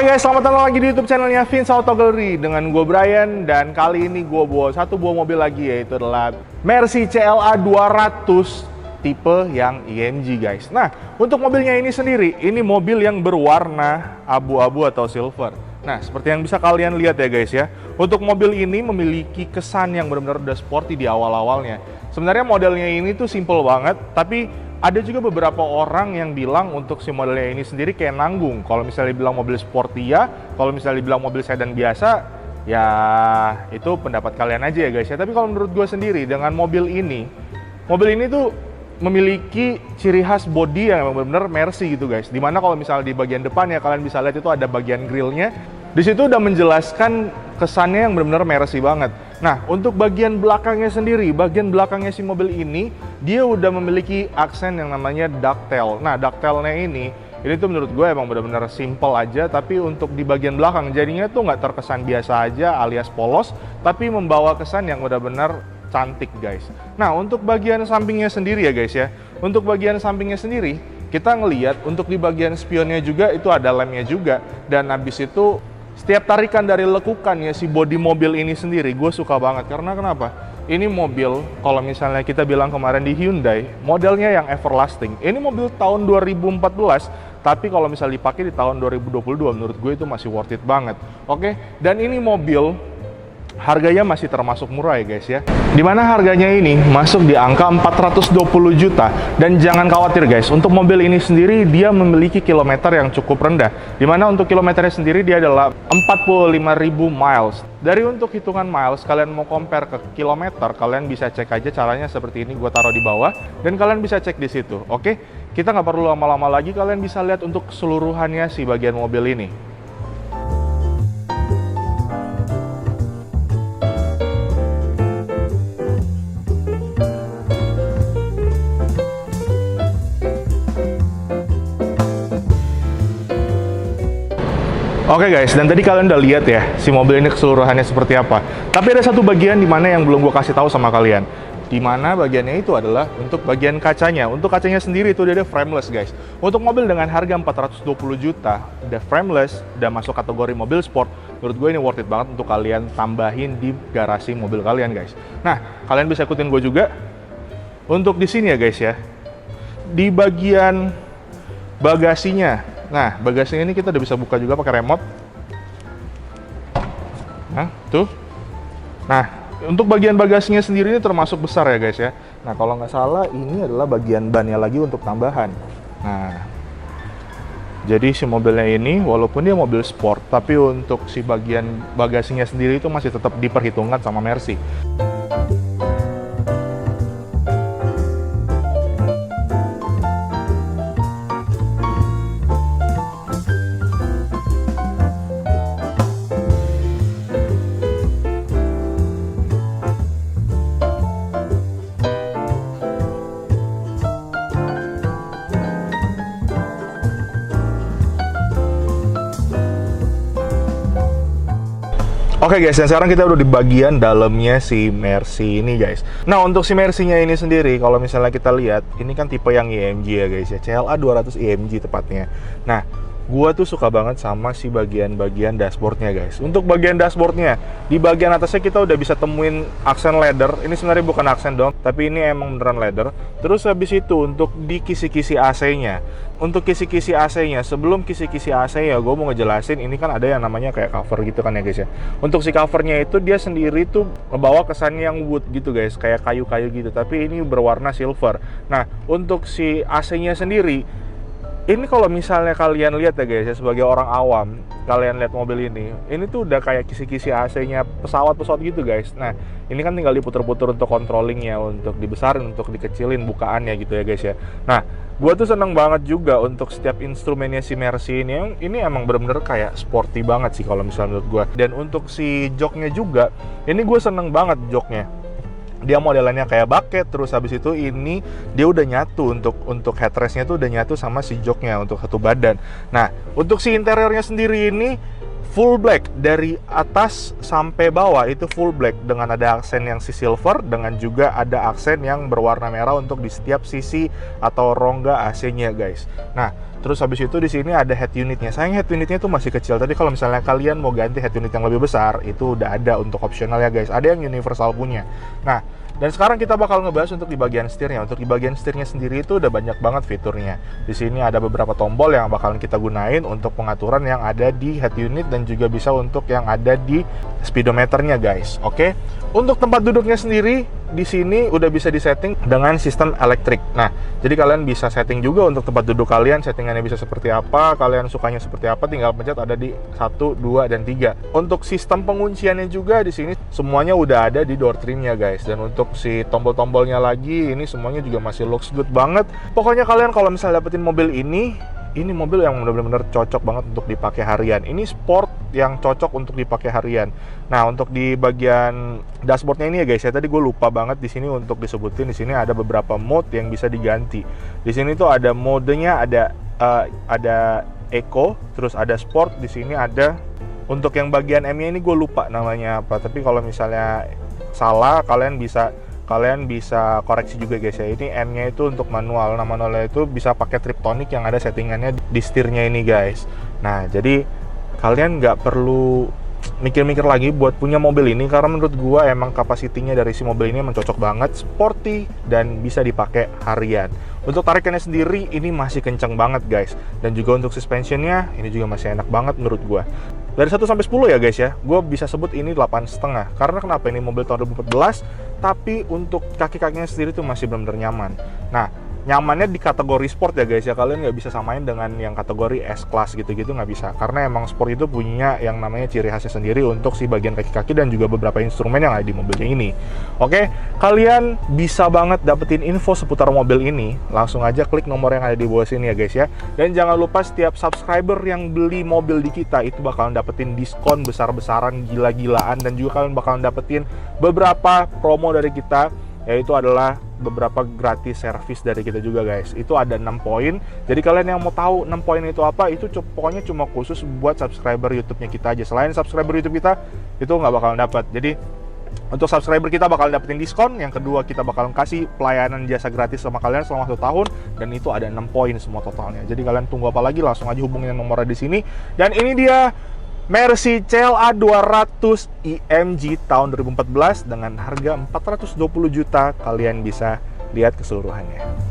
Oke guys, selamat datang lagi di YouTube channelnya Vince Auto Gallery dengan gue Brian, dan kali ini gue bawa satu buah mobil lagi, yaitu adalah Mercy CLA 200 tipe yang EMG guys. Nah, untuk mobilnya ini sendiri, ini mobil yang berwarna abu-abu atau silver. Nah, seperti yang bisa kalian lihat ya guys ya, untuk mobil ini memiliki kesan yang benar-benar udah sporty di awal-awalnya. Sebenarnya modelnya ini tuh simple banget, tapi ada juga beberapa orang yang bilang untuk si modelnya ini sendiri kayak nanggung. Kalau misalnya dibilang mobil sporty ya, kalau misalnya dibilang mobil sedan biasa, ya itu pendapat kalian aja ya guys ya. Tapi kalau menurut gue sendiri, dengan mobil ini tuh memiliki ciri khas body yang benar-benar Mercy gitu guys. Dimana kalau misalnya di bagian depan ya, kalian bisa lihat itu ada bagian grillnya. Di situ udah menjelaskan kesannya yang benar-benar Mercy banget. Nah, untuk bagian belakangnya sendiri, bagian belakangnya si mobil ini, dia udah memiliki aksen yang namanya ducktail. Nah, ducktailnya ini tuh menurut gue emang benar-benar simple aja, tapi untuk di bagian belakang jadinya tuh nggak terkesan biasa aja alias polos, tapi membawa kesan yang benar-benar cantik guys. Nah, untuk bagian sampingnya sendiri ya guys ya, untuk bagian sampingnya sendiri, kita ngelihat untuk di bagian spionnya juga itu ada lemnya juga, dan habis itu setiap tarikan dari lekukannya si bodi mobil ini sendiri gue suka banget. Karena kenapa? Ini mobil kalau misalnya kita bilang kemarin di Hyundai modelnya yang everlasting, ini mobil tahun 2014, tapi kalau misalnya dipakai di tahun 2022 menurut gue itu masih worth it banget. Oke, dan ini mobil harganya masih termasuk murah ya guys ya, dimana harganya ini masuk di angka 420 juta. Dan jangan khawatir guys, untuk mobil ini sendiri dia memiliki kilometer yang cukup rendah, dimana untuk kilometernya sendiri dia adalah 45.000 miles. Dari untuk hitungan miles, kalian mau compare ke kilometer, kalian bisa cek aja caranya seperti ini, gue taruh di bawah dan kalian bisa cek di situ. Oke, kita nggak perlu lama-lama lagi, kalian bisa lihat untuk keseluruhannya si bagian mobil ini. Oke guys, dan tadi kalian udah lihat ya si mobil ini keseluruhannya seperti apa. Tapi ada satu bagian di mana yang belum gue kasih tahu sama kalian. Di mana bagiannya itu adalah untuk bagian kacanya. Untuk kacanya sendiri itu dia ada frameless guys. Untuk mobil dengan harga 420 juta, udah frameless, udah masuk kategori mobil sport. Menurut gue ini worth it banget untuk kalian tambahin di garasi mobil kalian guys. Nah, kalian bisa ikutin gue juga. Untuk di sini ya guys ya, di bagian bagasinya. Nah, bagasinya ini kita udah bisa buka juga pakai remote. Nah, tuh. Nah, untuk bagian bagasinya sendiri ini termasuk besar ya guys ya. Nah, kalau nggak salah ini adalah bagian bannya lagi untuk tambahan. Nah, jadi si mobilnya ini walaupun dia mobil sport, tapi untuk si bagian bagasinya sendiri itu masih tetap diperhitungkan sama Mercy. Oke guys, dan sekarang kita udah di bagian dalamnya si Mercy ini guys. Nah, untuk si Mercy-nya ini sendiri, kalau misalnya kita lihat, ini kan tipe yang EMG ya guys ya, CLA 200 EMG tepatnya. Nah, gua tuh suka banget sama si bagian-bagian dashboardnya guys. Untuk bagian dashboardnya, di bagian atasnya kita udah bisa temuin aksen leather. Ini sebenarnya bukan aksen dong, tapi ini emang beneran leather. Terus habis itu untuk di kisi-kisi AC-nya. Untuk kisi-kisi AC-nya, sebelum kisi-kisi AC ya, gue mau ngejelasin, ini kan ada yang namanya kayak cover gitu kan ya guys ya. Untuk si covernya itu dia sendiri tuh membawa kesan yang wood gitu guys, kayak kayu-kayu gitu, tapi ini berwarna silver. Nah, untuk si AC-nya sendiri, ini kalau misalnya kalian lihat ya guys ya, sebagai orang awam, kalian lihat mobil ini tuh udah kayak kisi-kisi AC-nya pesawat-pesawat gitu guys. Nah, ini kan tinggal diputer-puter untuk controllingnya, untuk dibesarin, untuk dikecilin bukaannya gitu ya guys ya. Nah, gue tuh seneng banget juga untuk setiap instrumennya si Mercy ini emang bener-bener kayak sporty banget sih kalau misalnya menurut gue. Dan untuk si joknya juga, ini gue seneng banget joknya. Dia modelannya kayak bucket, terus habis itu ini dia udah nyatu untuk headrestnya tuh udah nyatu sama si joknya untuk satu badan. Nah, untuk si interiornya sendiri ini full black dari atas sampai bawah, itu full black dengan ada aksen yang si silver, dengan juga ada aksen yang berwarna merah untuk di setiap sisi atau rongga AC-nya guys. Nah, terus habis itu di sini ada head unitnya. Sayang head unitnya itu masih kecil. Tadi kalau misalnya kalian mau ganti head unit yang lebih besar, itu udah ada untuk opsional ya guys. Ada yang universal punya. Nah, dan sekarang kita bakal ngebahas untuk di bagian setirnya. Untuk di bagian setirnya sendiri itu udah banyak banget fiturnya. Di sini ada beberapa tombol yang bakalan kita gunain untuk pengaturan yang ada di head unit dan juga bisa untuk yang ada di speedometernya guys. Oke. Untuk tempat duduknya sendiri di sini udah bisa disetting dengan sistem elektrik. Nah, jadi kalian bisa setting juga untuk tempat duduk kalian, settingannya bisa seperti apa, kalian sukanya seperti apa, tinggal pencet ada di 1, 2, dan 3. Untuk sistem pengunciannya juga di sini semuanya udah ada di door trimnya guys. Dan untuk si tombol-tombolnya lagi, ini semuanya juga masih looks good banget. Pokoknya kalian kalau misalnya dapetin mobil ini mobil yang benar-benar cocok banget untuk dipakai harian. Ini sport yang cocok untuk dipakai harian. Nah, untuk di bagian dashboardnya ini ya guys, ya tadi gue lupa banget di sini untuk disebutin. Di sini ada beberapa mode yang bisa diganti. Di sini tuh ada modenya, ada eco, terus ada sport. Di sini ada untuk yang bagian M-nya ini gue lupa namanya apa. Tapi kalau misalnya salah, kalian bisa koreksi juga guys ya. Ini M-nya itu untuk manual. Nah, manualnya itu bisa pakai Triptonic yang ada settingannya di setirnya ini guys. Nah, jadi kalian nggak perlu mikir-mikir lagi buat punya mobil ini, karena menurut gua emang kapasitinya dari si mobil ini emang cocok banget, sporty, dan bisa dipakai harian. Untuk tarikannya sendiri ini masih kencang banget guys. Dan juga untuk suspensionnya ini juga masih enak banget menurut gua. Dari 1 sampai 10 ya guys ya, gue bisa sebut ini 8,5. Karena kenapa? Ini mobil tahun 2014, tapi untuk kaki-kakinya sendiri tuh masih benar-benar nyaman. Nah, nyamannya di kategori sport ya guys ya, kalian nggak bisa samain dengan yang kategori S-Class gitu-gitu, nggak bisa. Karena emang sport itu punya yang namanya ciri khasnya sendiri untuk si bagian kaki-kaki dan juga beberapa instrumen yang ada di mobilnya ini. Oke, kalian bisa banget dapetin info seputar mobil ini, langsung aja klik nomor yang ada di bawah sini ya guys ya. Dan jangan lupa setiap subscriber yang beli mobil di kita itu bakalan dapetin diskon besar-besaran, gila-gilaan, dan juga kalian bakalan dapetin beberapa promo dari kita, yaitu adalah beberapa gratis servis dari kita juga guys. Itu ada 6 poin. Jadi kalian yang mau tahu 6 poin itu apa, itu pokoknya cuma khusus buat subscriber YouTube-nya kita aja. Selain subscriber YouTube kita, itu nggak bakalan dapat. Jadi untuk subscriber kita bakalan dapetin diskon. Yang kedua, kita bakalan kasih pelayanan jasa gratis sama kalian selama 1 tahun, dan itu ada 6 poin semua totalnya. Jadi kalian tunggu apa lagi, langsung aja hubungin nomornya di sini. Dan ini dia Mercy CLA 200 IMG tahun 2014 dengan harga 420 juta. Kalian bisa lihat keseluruhannya.